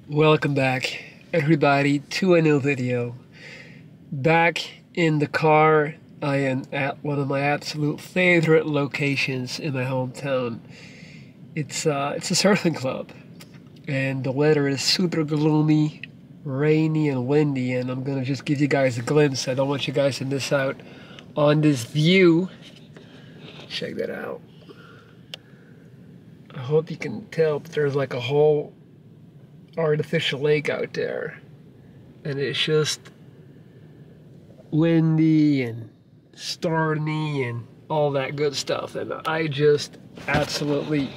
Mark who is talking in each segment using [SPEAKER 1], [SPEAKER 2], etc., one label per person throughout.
[SPEAKER 1] Welcome back, everybody, to a new video. Back in the car, I am at one of my absolute favorite locations in my hometown. It's a surfing club, and the weather is super gloomy, rainy, and windy. And I'm gonna just give you guys a glimpse. I don't want you guys to miss out on this view. Check that out. I hope you can tell, but there's like a whole artificial lake out there, and it's just windy and stormy and all that good stuff, and I just absolutely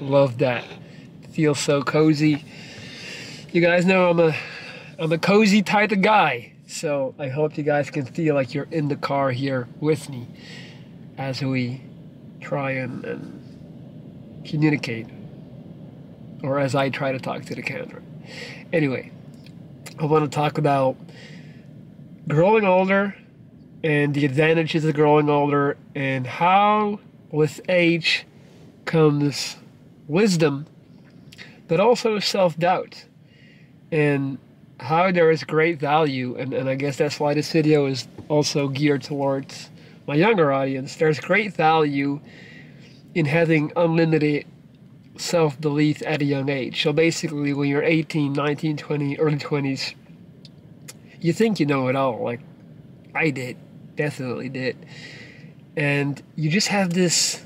[SPEAKER 1] love that. It feels so cozy. You guys know I'm a cozy type of guy, so I hope you guys can feel like you're in the car here with me as we try and communicate, or as I try to talk to the camera. Anyway, I want to talk about growing older and the advantages of growing older, and how with age comes wisdom, but also self-doubt, and how there is great value, and I guess that's why this video is also geared towards my younger audience. There's great value in having unlimited self-belief at a young age. So basically, when you're 18, 19, 20, early 20s, you think you know it all, like I did, definitely did. And you just have this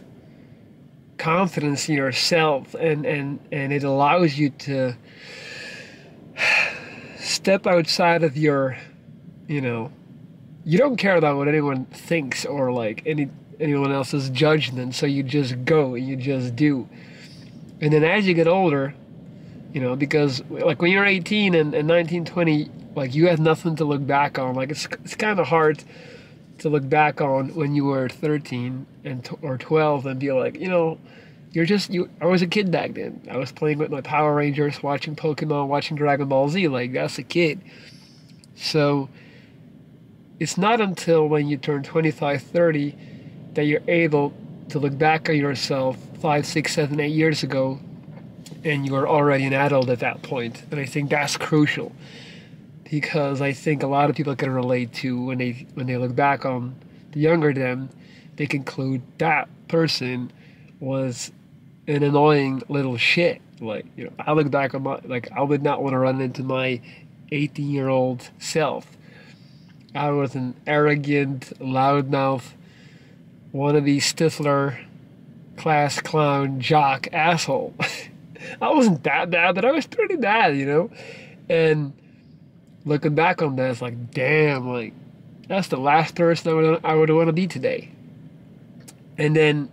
[SPEAKER 1] confidence in yourself, and it allows you to step outside of your, you don't care about what anyone thinks or like anyone else's judgment, so you just go and you just do. And then as you get older, because like when you're 18 and 19, 20, like you have nothing to look back on. Like it's kind of hard to look back on when you were 13 or 12 and be like, I was a kid back then. I was playing with my Power Rangers, watching Pokemon, watching Dragon Ball Z. Like, that's a kid. So it's not until when you turn 25, 30 that you're able to look back on yourself 5, 6, 7, 8 years ago, and you are already an adult at that point. And I think that's crucial, because I think a lot of people can relate to when they look back on the younger them, they conclude that person was an annoying little shit. Like, I look back on I would not want to run into my 18-year-old self. I was an arrogant, loudmouth, wannabe Stifler, class clown, jock, asshole. I wasn't that bad, but I was pretty bad, And looking back on that, it's like, damn, like, that's the last person I would want to be today. And then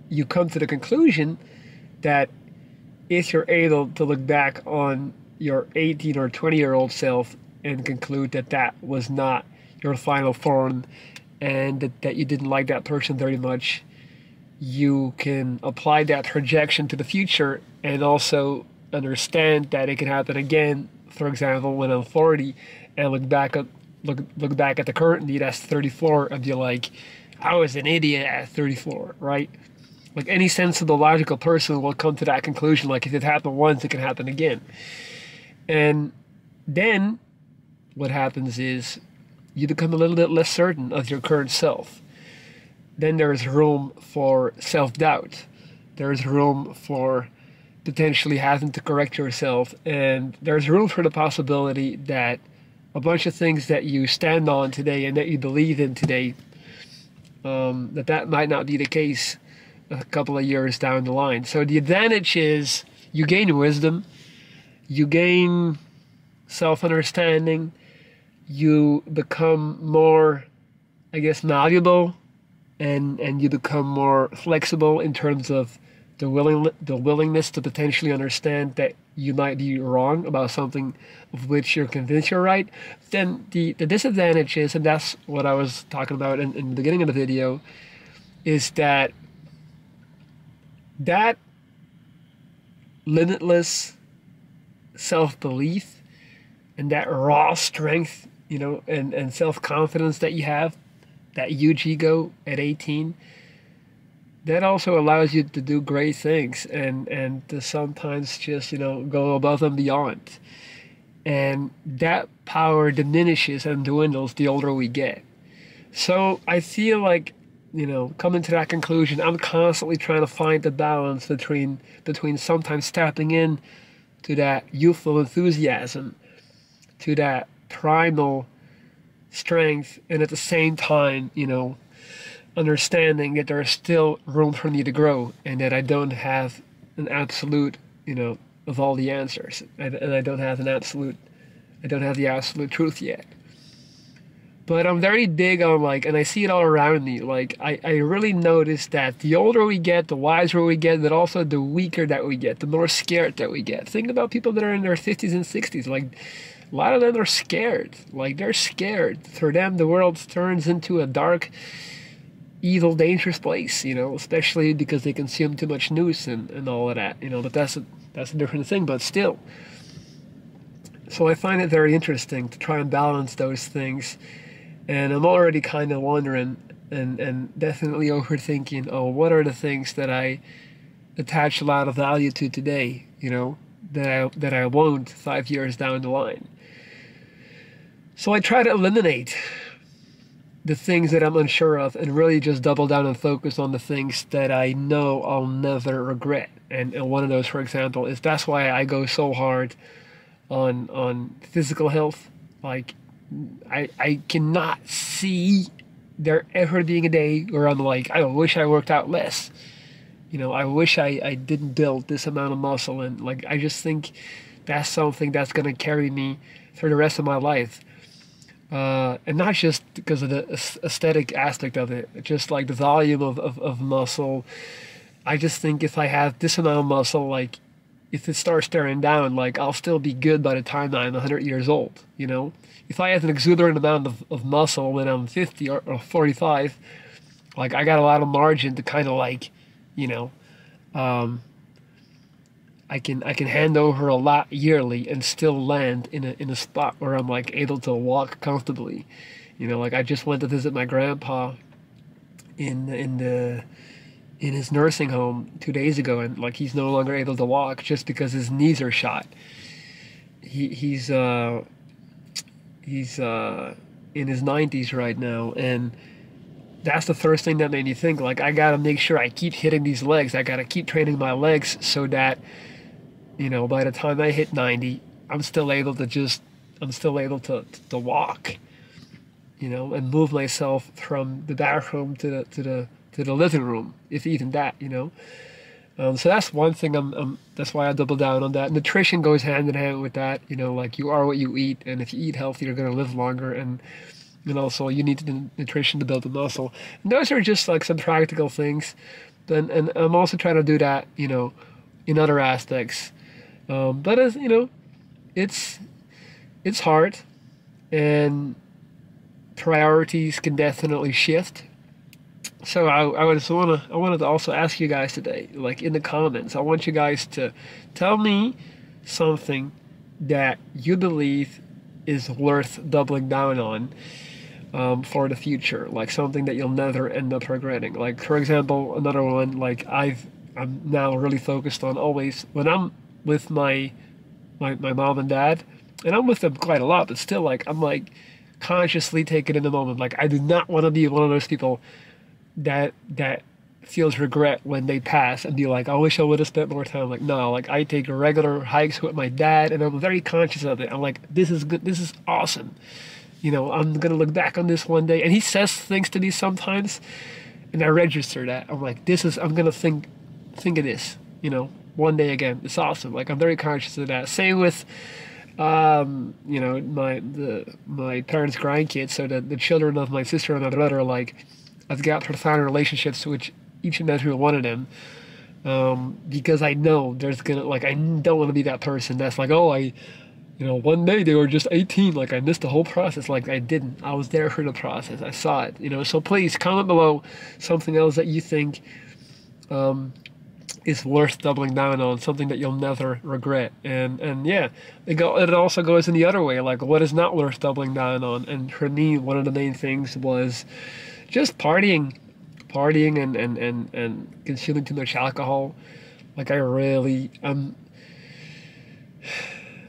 [SPEAKER 1] you come to the conclusion that if you're able to look back on your 18 or 20-year-old self and conclude that that was not your final form, and that you didn't like that person very much, you can apply that projection to the future and also understand that it can happen again. For example, when I'm 40 and look back at the current me that's 34 and be like, I was an idiot at 34, right? Like, any sensible, logical person will come to that conclusion. Like, if it happened once, it can happen again. And then what happens is you become a little bit less certain of your current self. Then there is room for self-doubt. There is room for potentially having to correct yourself. And there's room for the possibility that a bunch of things that you stand on today and that you believe in today, that might not be the case a couple of years down the line. So the advantage is you gain wisdom, you gain self-understanding, you become more, I guess, malleable, and you become more flexible in terms of the willingness to potentially understand that you might be wrong about something of which you're convinced you're right. Then the disadvantage is, and that's what I was talking about in the beginning of the video, is that limitless self-belief and that raw strength, and self-confidence that you have, that huge ego at 18, that also allows you to do great things and to sometimes just, go above and beyond. And that power diminishes and dwindles the older we get. So I feel like, coming to that conclusion, I'm constantly trying to find the balance between sometimes tapping in to that youthful enthusiasm, to that primal strength, and at the same time, understanding that there is still room for me to grow and that I don't have an absolute, of all the answers. And I don't have I don't have the absolute truth yet. But I'm very big on and I see it all around me. I really notice that the older we get, the wiser we get, but also the weaker that we get, the more scared that we get. Think about people that are in their 50s and 60s. A lot of them are scared. They're scared. For them, the world turns into a dark, evil, dangerous place, especially because they consume too much news and all of that, but that's a different thing, but still. So I find it very interesting to try and balance those things, and I'm already kind of wondering and definitely overthinking, what are the things that I attach a lot of value to today, that I won't 5 years down the line. So I try to eliminate the things that I'm unsure of and really just double down and focus on the things that I know I'll never regret. And one of those, for example, is that's why I go so hard on physical health. I cannot see there ever being a day where I'm I wish I worked out less. I wish I didn't build this amount of muscle. And I just think that's something that's going to carry me for the rest of my life. And not just because of the aesthetic aspect of it, just the volume of muscle. I just think if I have this amount of muscle, if it starts tearing down, I'll still be good by the time I'm 100 years old, If I have an exuberant amount of muscle when I'm 50 or 45, I got a lot of margin to kind of I can hand over a lot yearly and still land in a spot where I'm able to walk comfortably. I just went to visit my grandpa in his nursing home 2 days ago, and he's no longer able to walk just because his knees are shot. He's in his 90s right now, and that's the first thing that made me think I gotta make sure I keep hitting these legs. I gotta keep training my legs so that by the time I hit 90, I'm still able to walk, and move myself from the bathroom to the living room, if even that, So that's one thing. That's why I double down on that. Nutrition goes hand in hand with that. You are what you eat, and if you eat healthy, you're gonna live longer, and also you need the nutrition to build the muscle. And those are just some practical things. And I'm also trying to do that, in other aspects. But as it's hard, and priorities can definitely shift. So I wanted to also ask you guys today, in the comments, I want you guys to tell me something that you believe is worth doubling down on for the future, something that you'll never end up regretting. For example, another one, I'm now really focused on always when I'm with my mom and dad, and I'm with them quite a lot, but still I'm consciously taking in the moment. I do not want to be one of those people that feels regret when they pass and be I wish I would have spent more time. No, I take regular hikes with my dad, and I'm very conscious of it. I'm this is good, this is awesome. I'm gonna look back on this one day, and he says things to me sometimes, and I register that. I'm gonna think of this, one day again. It's awesome. I'm very conscious of that. Same with my parents' grandkids, so the children of my sister and my brother. I've got profound relationships with each and every one of them, because I know there's gonna I don't want to be that person that's one day they were just 18, I missed the whole process. I didn't. I was there for the process. I saw it. So please comment below something else that you think is worth doubling down on, something that you'll never regret. And yeah, it also goes in the other way, what is not worth doubling down on. And for me, one of the main things was just partying partying and consuming too much alcohol. Like I really,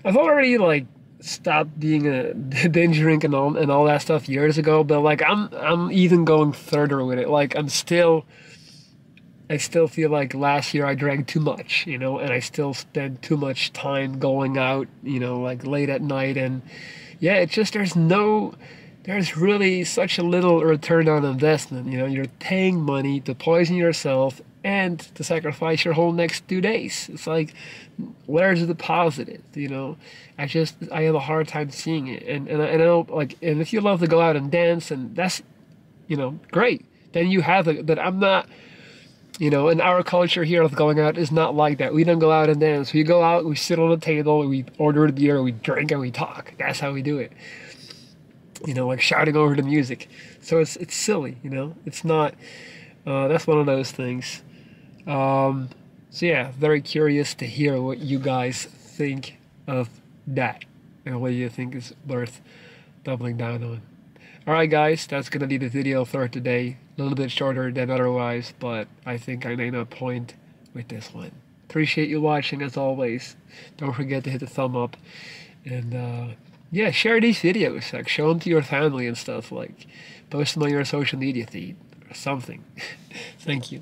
[SPEAKER 1] I've already like stopped being a binge drink and all that stuff years ago, but like I'm even going further with it. Like I still feel like last year I drank too much, you know, and I still spent too much time going out, you know, like late at night. And yeah, it's just there's really such a little return on investment. You know, you're paying money to poison yourself and to sacrifice your whole next 2 days. It's like, where's the positive? You know, I have a hard time seeing it. And I know, like, and if you love to go out and dance, and that's, you know, great. Then you have it. But I'm not. You know, and our culture here of going out is not like that. We don't go out and dance. We go out, we sit on a table, we order a beer, we drink, and we talk. That's how we do it. You know, like shouting over the music. So it's silly, you know. It's not. That's one of those things. So yeah, very curious to hear what you guys think of that, and what you think is worth doubling down on. Alright guys, that's gonna be the video for today. A little bit shorter than otherwise, but I think I made a point with this one. Appreciate you watching as always. Don't forget to hit the thumb up. And yeah, share these videos. Like show them to your family and stuff. Like post them on your social media feed or something. Thank you.